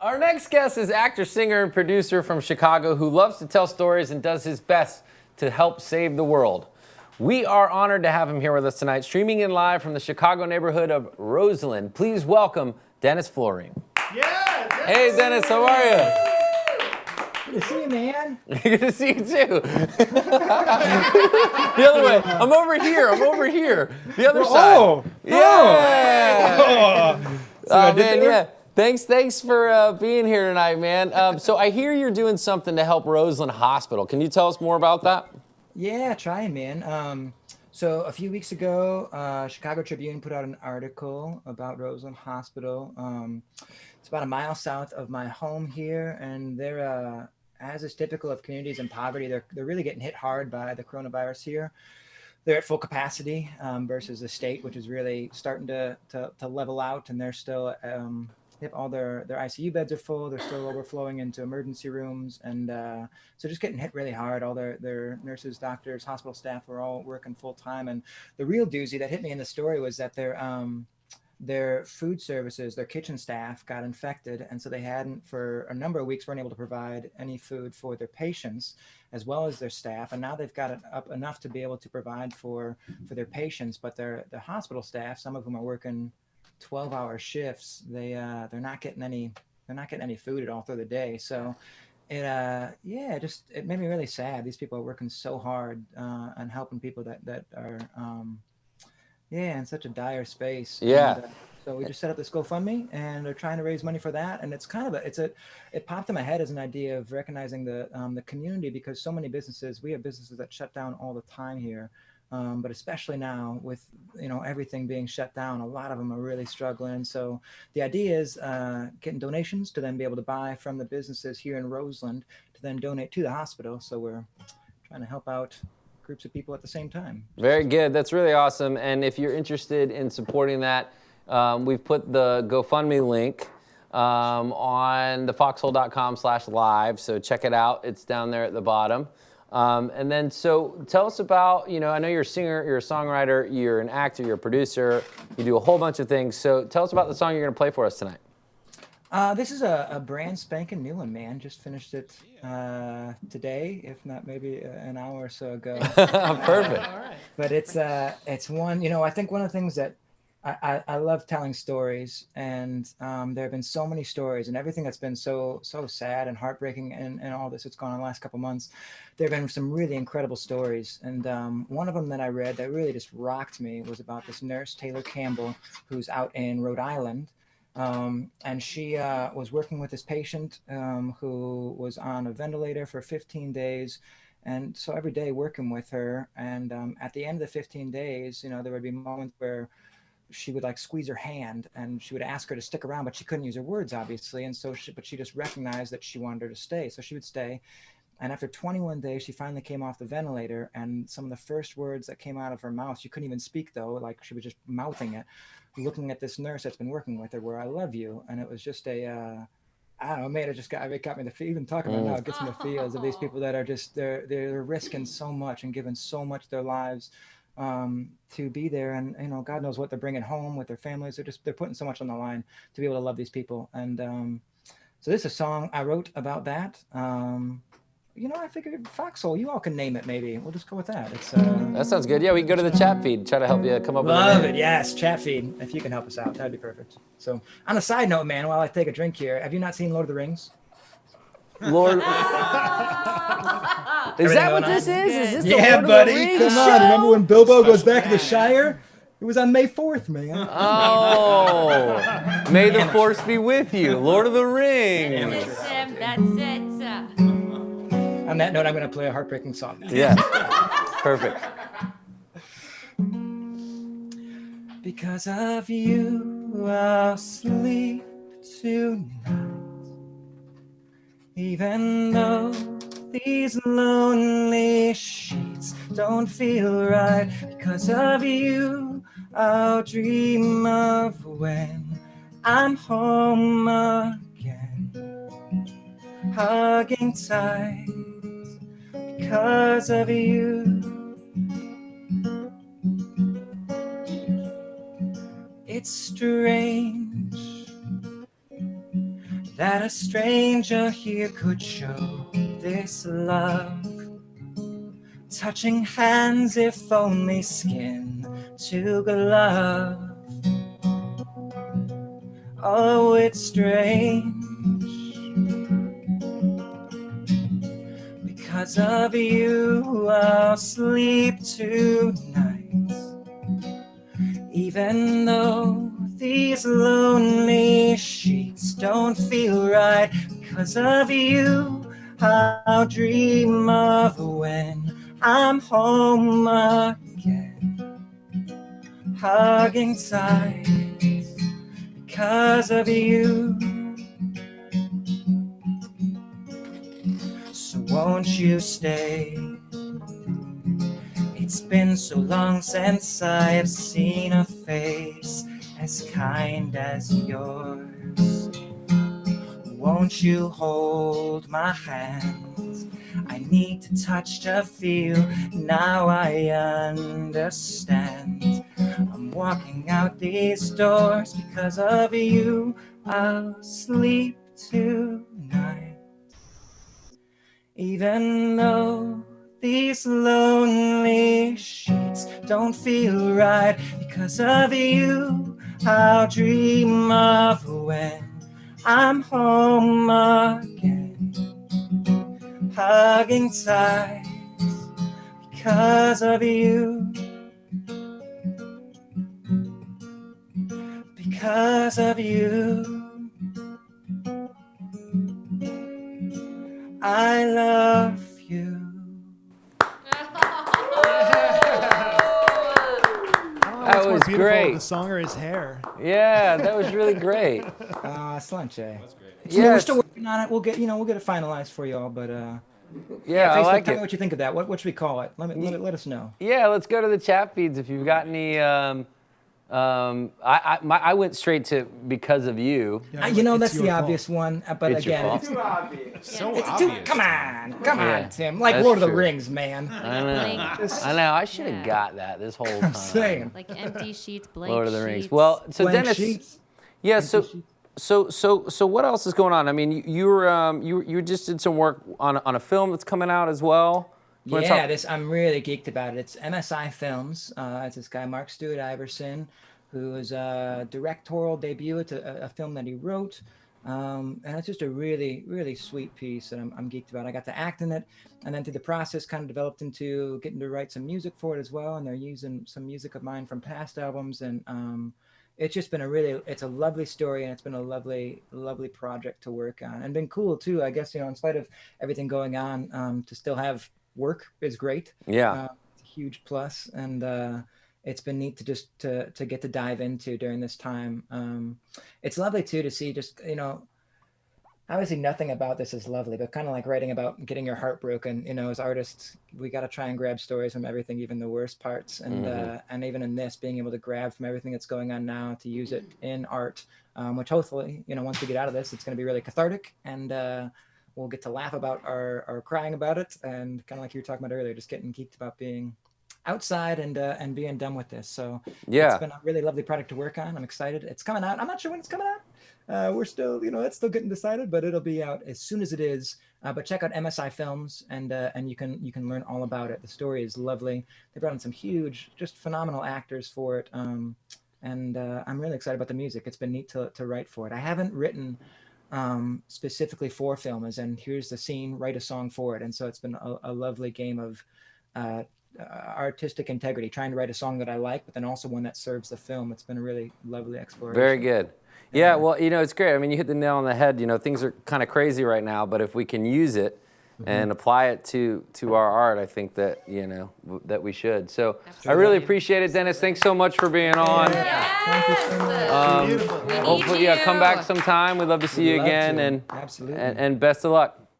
Our next guest is actor, singer, and producer from Chicago who loves to tell stories and does his best to help save the world. We are honored to have him here with us tonight, streaming in live from the Chicago neighborhood of Roseland. Please welcome Dennis Florine. Yeah, Dennis. Hey, Dennis, how are you? Good to see you, man. Good to see you, too. The other way. I'm over here. The other side. Oh. Yeah. Oh, Man, yeah. Thanks for being here tonight, man. So I hear you're doing something to help Roseland Hospital. Can you tell us more about that? Yeah, trying, man. So a few weeks ago, Chicago Tribune put out an article about Roseland Hospital. It's about a mile south of my home here, and they're, as is typical of communities in poverty, they're really getting hit hard by the coronavirus here. They're at full capacity versus the state, which is really starting to level out, and they're still all their ICU beds are full. They're still overflowing into emergency rooms, and so just getting hit really hard. All their nurses, doctors, hospital staff are all working full time. And the real doozy that hit me in the story was that their food services, their kitchen staff got infected, and so they hadn't, for a number of weeks, weren't able to provide any food for their patients as well as their staff. And now they've got it up enough to be able to provide for their patients, but their hospital staff, some of whom are working 12-hour shifts, they're not getting any food at all through the day. So it made me really sad. These people are working so hard on helping people that are in such a dire space. Yeah. And, so we just set up this GoFundMe, and they're trying to raise money for that. And it's kind of it popped in my head as an idea of recognizing the community, because so many businesses, we have businesses that shut down all the time here. But especially now with, everything being shut down, a lot of them are really struggling. So the idea is getting donations to then be able to buy from the businesses here in Roseland to then donate to the hospital. So we're trying to help out groups of people at the same time. Very good. That's really awesome. And if you're interested in supporting that, we've put the GoFundMe link on the foxhole.com/live. So check it out. It's down there at the bottom. And then, so tell us about, I know you're a singer, you're a songwriter, you're an actor, you're a producer, you do a whole bunch of things. So tell us about the song you're going to play for us tonight. This is a brand spanking new one, man. Just finished it today, if not maybe an hour or so ago. Perfect. All right. But it's one, I think one of the things that I love telling stories, and there have been so many stories, and everything that's been so sad and heartbreaking and all this that's gone on the last couple months. There have been some really incredible stories, and one of them that I read that really just rocked me was about this nurse, Taylor Campbell, who's out in Rhode Island. And she was working with this patient who was on a ventilator for 15 days. And so every day working with her, and at the end of the 15 days, there would be moments where she would squeeze her hand, and she would ask her to stick around, but she couldn't use her words, obviously. And so she just recognized that she wanted her to stay. So she would stay. And after 21 days, she finally came off the ventilator, and some of the first words that came out of her mouth, she couldn't even speak though, she was just mouthing it, looking at this nurse that's been working with her, were, "I love you." And it was just I don't know, man, it got me even talking about it now, it gets me the feels of these people that are just, they're risking so much and giving so much of their lives to be there. And, God knows what they're bringing home with their families. They're putting so much on the line to be able to love these people. And so this is a song I wrote about that. I figured Foxhole, you all can name it maybe. We'll just go with that. It's That sounds good. Yeah, we can go to the chat feed, try to help you come up with a name. Love it, yes, chat feed. If you can help us out, that'd be perfect. So on a side note, man, while I take a drink here, have you not seen Lord of the Rings? Lord. Is that what this is? Is this the Yeah, Lord buddy, of the Rings come on. show? Remember when Bilbo goes back to the Shire? It was on May 4th, man. Oh, may the force be with you. Lord of the Rings. That's it. On that note, I'm going to play a heartbreaking song now. Yeah, perfect. Because of you, I'll sleep tonight. Even though these lonely sheets don't feel right. Because of you, I'll dream of when I'm home again. Hugging tight. Because of you. It's strange. that a stranger here could show this love. Touching hands, if only skin to glove. Oh, it's strange. Because of you, I'll sleep tonight. Even though these lonely sheets don't feel right. Because of you, I'll dream of when I'm home again. Hugging tight. Because of you. So won't you stay? It's been so long since I have seen a face as kind as yours. Won't you hold my hand? I need to touch to feel. Now I understand. I'm walking out these doors because of you. I'll sleep tonight. Even though these lonely sheets don't feel right, because of you, I'll dream of when I'm home again. Hugging tight, because of you. Because of you. I love you. That was great. The song or his hair. Yeah, that was really great. Slanche. That's great. Yeah, we're still working on it. We'll get it finalized for y'all. But yeah, Facebook, I like tell it. me what you think of that. What should we call it? Let us know. Yeah, let's go to the chat feeds if you've got any. I went straight to because of you. Yeah, that's the obvious one. But it's again, it's Too obvious. So obvious. Come on, Tim. Like That's Lord of the true. Rings, man. I know. I should have got that this whole time. I'm saying. Like empty sheets, blank Lord of the Rings. sheets. Well, so Blank Dennis. sheets. Yeah. So what else is going on? I mean, you just did some work on a film that's coming out as well. Yeah, I'm really geeked about it. It's MSI Films. It's this guy Mark Stewart Iverson, whose directorial debut. It's a film that he wrote, and it's just a really, really sweet piece that I'm geeked about. I got to act in it, and then through the process, kind of developed into getting to write some music for it as well. And they're using some music of mine from past albums, and it's just been it's a lovely story, and it's been a lovely, lovely project to work on, and been cool too. I guess in spite of everything going on, to still have work is great. Yeah, it's a huge plus, and it's been neat to just to get to dive into during this time. It's lovely too to see just obviously nothing about this is lovely, but kind of like writing about getting your heart broken. As artists, we got to try and grab stories from everything, even the worst parts, and even in this, being able to grab from everything that's going on now to use it in art, which hopefully once we get out of this, it's going to be really cathartic, and we'll get to laugh about our crying about it, and kind of like you were talking about earlier, just getting geeked about being outside and being done with this. So yeah, it's been a really lovely product to work on. I'm excited. It's coming out. I'm not sure when it's coming out. We're still, it's still getting decided, but it'll be out as soon as it is. But check out MSI Films, and you can learn all about it. The story is lovely. They brought in some huge, just phenomenal actors for it, and I'm really excited about the music. It's been neat to write for it. I haven't written specifically for film, as in here's the scene, write a song for it, and so it's been a lovely game of artistic integrity, trying to write a song that I like, but then also one that serves the film. It's been a really lovely exploration. very good. Yeah, well, it's great. I mean, you hit the nail on the head. Things are kind of crazy right now, but if we can use it and apply it to our art, I think that that we should. So I really appreciate it, Dennis. Thanks so much for being on. Thank you so much. Hopefully, come back sometime. We'd love to see you again, and absolutely, and best of luck.